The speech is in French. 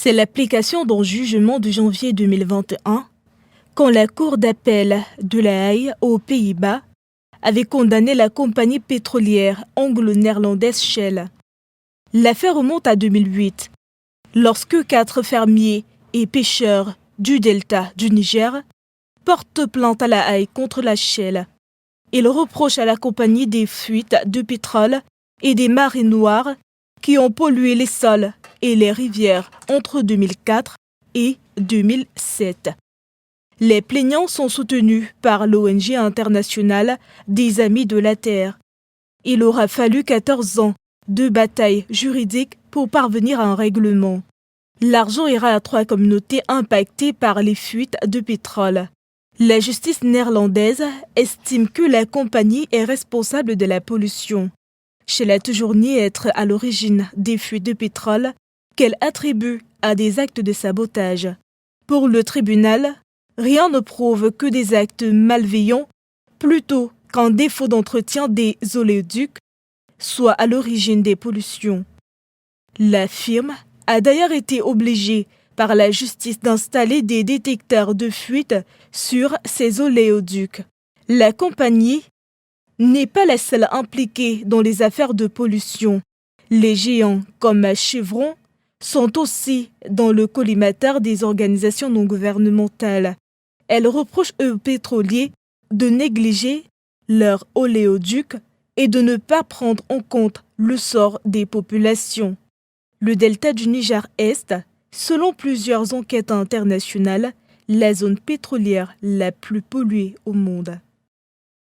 C'est l'application d'un jugement de janvier 2021, quand la Cour d'appel de La Haye, aux Pays-Bas, avait condamné la compagnie pétrolière anglo-néerlandaise Shell. L'affaire remonte à 2008, lorsque 4 fermiers et pêcheurs du delta du Niger portent plainte à La Haye contre la Shell. Ils reprochent à la compagnie des fuites de pétrole et des marées noires qui ont pollué les sols et les rivières entre 2004 et 2007. Les plaignants sont soutenus par l'ONG internationale des Amis de la Terre. Il aura fallu 14 ans de bataille juridique pour parvenir à un règlement. L'argent ira à 3 communautés impactées par les fuites de pétrole. La justice néerlandaise estime que la compagnie est responsable de la pollution. Shell a toujours nié être à l'origine des fuites de pétrole qu'elle attribue à des actes de sabotage. Pour le tribunal, rien ne prouve que des actes malveillants, plutôt qu'un défaut d'entretien des oléoducs soit à l'origine des pollutions. La firme a d'ailleurs été obligée par la justice d'installer des détecteurs de fuite sur ces oléoducs. La compagnie n'est pas la seule impliquée dans les affaires de pollution. Les géants comme Chevron sont aussi dans le collimateur des organisations non gouvernementales. Elles reprochent aux pétroliers de négliger leurs oléoducs et de ne pas prendre en compte le sort des populations. Le delta du Niger-Est, selon plusieurs enquêtes internationales, la zone pétrolière la plus polluée au monde.